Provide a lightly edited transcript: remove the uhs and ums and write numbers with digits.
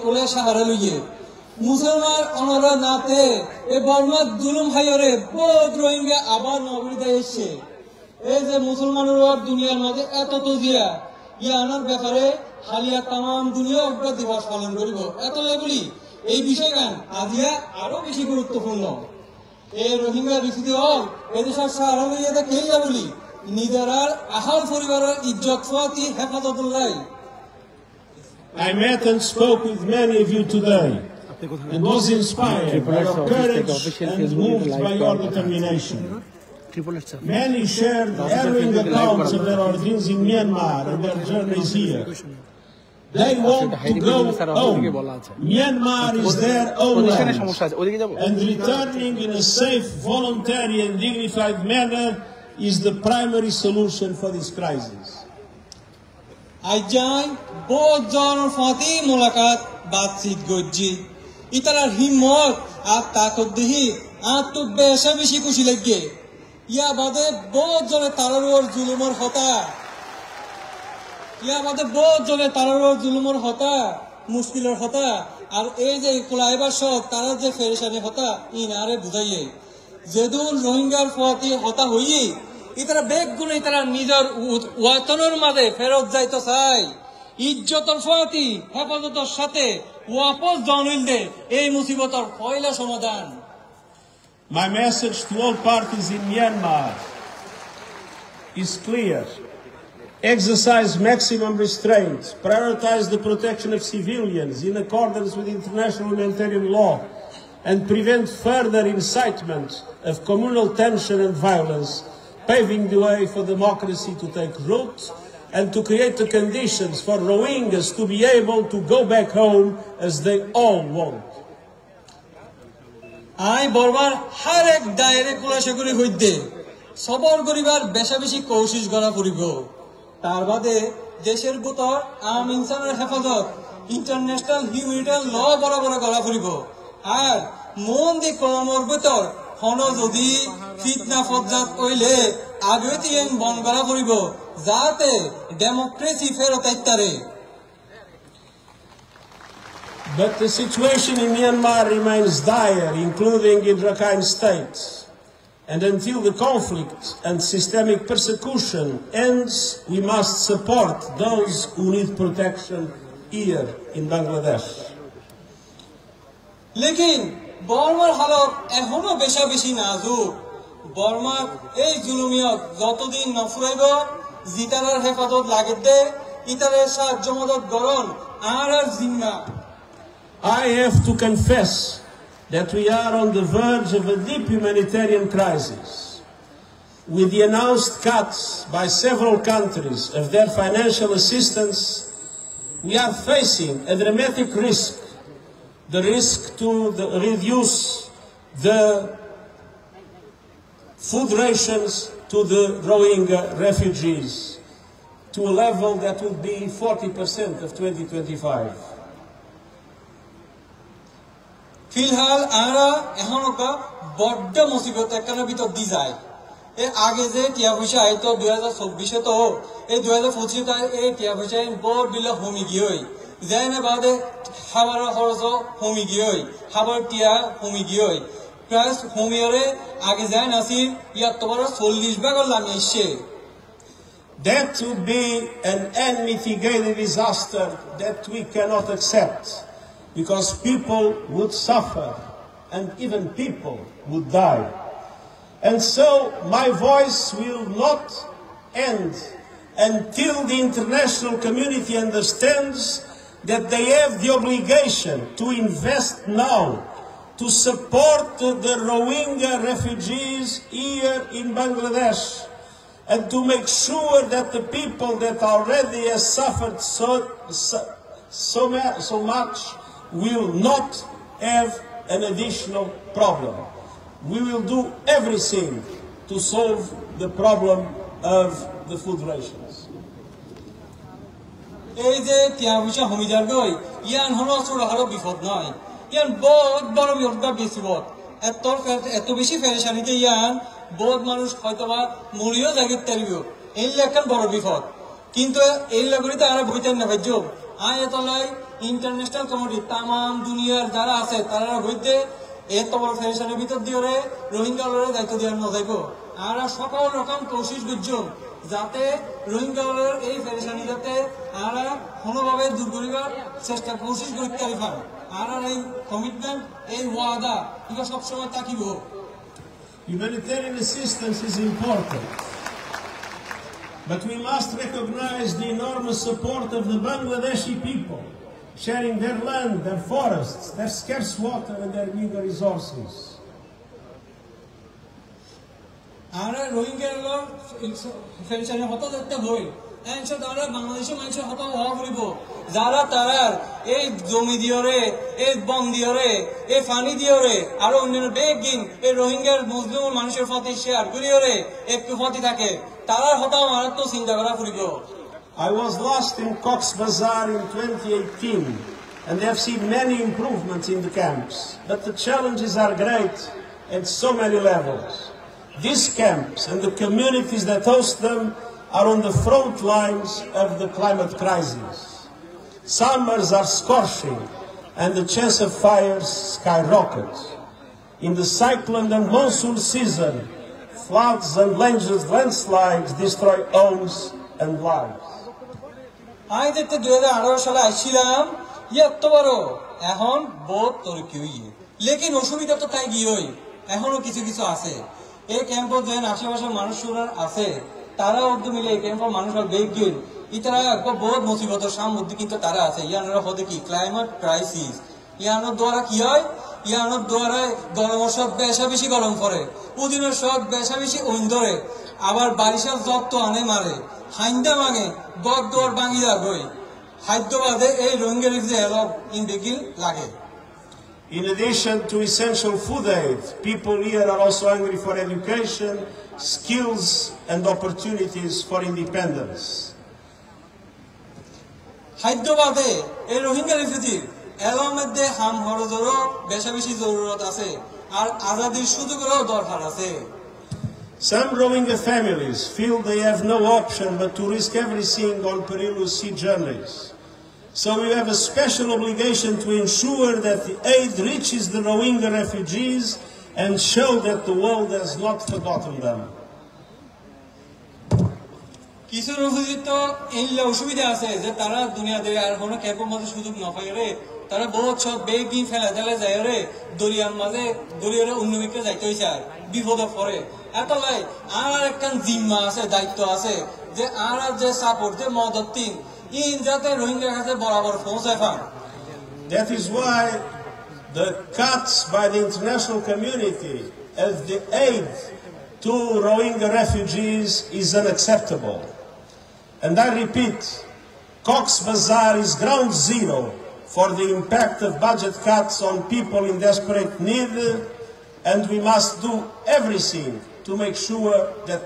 কোলে সাহারা লইয়ে মুসলমান অনরা নাতে এ বর্মা দুলুম হাইরে বহুত রোহিঙ্গা আবার নগরীতে এসছে এই যে মুসলমানের আর দুনিয়ার মাঝে এত তজিয়া ইয়ানার ব্যাপারে হালিয়া তাম দুনিয়া অগ্র দিবস পালন করিব এত লেগুলি এই বিষয়গান আজিয়া আরো বেশি গুরুত্বপূর্ণ এই রোহিঙ্গা বিচিত হল এদেশের সাহারা লইয়াতে খেলিয়া বলি নিজেরার আহাল পরিবারের ইজ্জত Fati হেফাজতুল্লাহ I met and spoke with many of you today and was inspired by your courage and moved by your determination. Many shared harrowing accounts of their ordeals in Myanmar and their journeys here. They want to go home. Myanmar is their own land, and returning in a safe, voluntary and dignified manner is the primary solution for this crisis. আইজান বহুত জনের Fati মোলাকাত বাতচিত গজ্জি ইতালার হিম্মত আর তাকত দেহি আর তো বেশি খুশি লাগে ইয়া বাদে বহুত জনে তারার জুলুমর হতা মুশকিলের হতা আর এই যে কোলাইবার সব তারা যে ফেরেশানি হতা ইনারে বুঝাইয়ে যেদুন রোহিঙ্গার ফাতি হতা হইয়ে ইতারা বেগ গুণে ইতারা নিজের ওয়াতনের মাঝে ফেরত যাইতে চায় ইজ্জতর ফাতি হেফাজতের সাথে ওয়াপস জানিল দে এই মুসিবতর পয়লা সমাধান My message to all parties in Myanmar is clear. Exercise maximum restraint, prioritize the protection of civilians in accordance with international humanitarian law, and prevent further incitement of communal tension and violence, paving the way for democracy to take root and to create the conditions for Rohingyas to be able to go back home as they all want. I বরবার হার এক দায়রে কোলাশাগুলি হইতে সবর করিবার বেশি কোশিশ করা করিব তার বাদে দেশের ভিতর আম ইনসানের হেফাজত ইন্টারন্যাশনাল হিউম্যানিটারিয়ান ল বরাবর করা করিব আর মন দি কলমর ভিতর হন যদি ফিতনা ফজ্জাত কইলে আগে তিন বন করা করিব যাতে ডেমোক্রেসি ফেরত আইতারে But the situation in Myanmar remains dire, including in Rakhine State. And until the conflict and systemic persecution ends, we must support those who need protection here in Bangladesh. लेकिन বর্মার হালত এখনো বেশি নাজুক বর্মার এই জুলুমিয়ত যতদিন নফুরাইব জিতারার হেফাজত লাগে দে ইতারের সাহায্য মদত গরণ আর জিম্মা I have to confess that we are on the verge of a deep humanitarian crisis. With the announced cuts by several countries of their financial assistance, we are facing a dramatic risk. The risk to reduce the food rations to the Rohingya refugees to a level that would be 40% of 2025. ফিলহাল আমরা এখন একটা বড় মুসিবত একখানের ভিতর দি যায় এর আগে যে টিয়া পয়সা আইতো 2024 তো এই 2025 এই টিয়া পয়সা বড় বিল হোমি গিয়ে যায় না বাদে খাবার খরচ হোমি গিয়ে খাবার টিয়া হোমি গিয়ে প্লাস হোমিয়রে আগে যায় নাসির ইয়াত তো বড় 40 ভাগ লামি আসছে That would be an unmitigated disaster that we cannot accept. Because people would suffer and even people would die. And so my voice will not end until the international community understands that they have the obligation to invest now to support the Rohingya refugees here in Bangladesh and to make sure that the people that already have suffered so much will not have an additional problem. We will do everything to solve the problem of the food rations. এই যে টিয়াভিসা হমিজার গই ইয়ান হলো ছোড়া হলো বিপদ নয় ইয়ান বহুত বড় বিপদ বিপদ এত বেশি ফেরেশানিতে ইয়ান বহুত মানুষ হয়তোবা মরিও জাগিত তারিব এই একখান বড় বিপদ কিন্তু এই লাগরিতে আর বইতেন না ভাইজো আয় এতলাই ইন্টারন্যাশনাল কমিউনিটি তামাম দুনিয়ার যারা আছে তারা হইতে এত বড় ফেডারেশনের ভিতর দিয়ে রোহিঙ্গাদের দায়িত্ব দেওয়ার মজাইব আর সকল রকম কোশিশ গুজম যাতে রোহিঙ্গাদের এই ফেডারেশনে যাতে আর কোনোভাবে দূর করিবার চেষ্টা কোশিশ করতে পারে আর এই কমিটমেন্ট এই ওয়াদা এগুলো সবসময় তাকিব। Humanitarian assistance is important, but we must recognize the enormous support of the Bangladeshi people, sharing their land, their forests, their scarce water and their meager resources. আর রোহিঙ্গার ফেডারেশনের হতো দেখতে হই এনশো তারা বাংলাদেশের মানুষের হতো হওয়া করিব যারা তারার এই জমি দিয়রে এই বন দিয়রে এই পানি দিয়রে আরো অন্যান্য বেগিন এই রোহিঙ্গার মুসলিম মানুষের প্রতি শেয়ার করিয়রে একটু প্রতি থাকে তারার হতো মারাত্মক চিন্তা করা করিব। I was last in Cox's Bazar in 2018 and they have seen many improvements in the camps, but the challenges are great at so many levels. These camps and the communities that host them are on the front lines of the climate crisis. Summers are scorching and the chance of fires skyrockets. In the cyclone and monsoon season, floods and landslides destroy homes and lives. আমি দেখতে 2018 সালে আসছিলাম এত বড় এখন বহুত তরকি হইয়ে লেকিন অসুবিধা তো তাই গিয়ে এখনো কিছু কিছু আছে এই ক্যাম্পে যে আশেপাশের মানুষরা আছে তারা অর্ধ মিলে এই ক্যাম্পের মানুষরা বেগিন ইতারা একটা বহুত মুসিবতের সামনে কিন্তু তারা আছে ইয়ানোর হতে কি ক্লাইমেট ক্রাইসিস ইয়ানোর দ্বারা কি হয় ইয়ানোর দ্বারা গরমের সব বেশি গরম পড়ে পুদিনের সব বেশি ওইন ধরে আবার বারিশাল যত আনে মারে হাইন্দা ভাঙে গড় দোয়ার ভাঙিয়া গই হায়দ্রাবাদে এই রোহিঙ্গার যে এলব ইন বেগিন লাগে। In addition to essential food aid, people here are also hungry for education, skills and opportunities for independence. হায়দ্রাবাদে এই রোহিঙ্গা রিফিউজি এর মধ্যে হাম হরজরও বেশি জরুরত আছে আর আজাদির সুযোগেরও দরকার আছে। Some Rohingya families feel they have no option but to risk everything on perilous sea journeys. So we have a special obligation to ensure that the aid reaches the Rohingya refugees and show that the world has not forgotten them. কিছু refugee তো এই অসুবিধা আছে যে তারা দুনিয়াতে আর কোনো ক্যাম্পের মধ্যে সুযোগ না পায় রে তারা বহুত সব বেগিন ফেলা দেলা যায় রে দরিয়ার মাঝে দরিয়ার উন্নমিকে যাইতে হইছে আর বিপদে পড়ে এত লাই আর একটা জিম্মা আছে দায়িত্ব আছে যে আর যে সাপোর্ট যে মদত তিন ইন যাতে রোহিঙ্গা কাছে বরাবর পৌঁছায় পান। That is why the cuts by the international community of the aid to Rohingya refugees is unacceptable. And I repeat, Cox's Bazar is ground zero for the impact of budget cuts on people in desperate need, and we must do everything to make sure that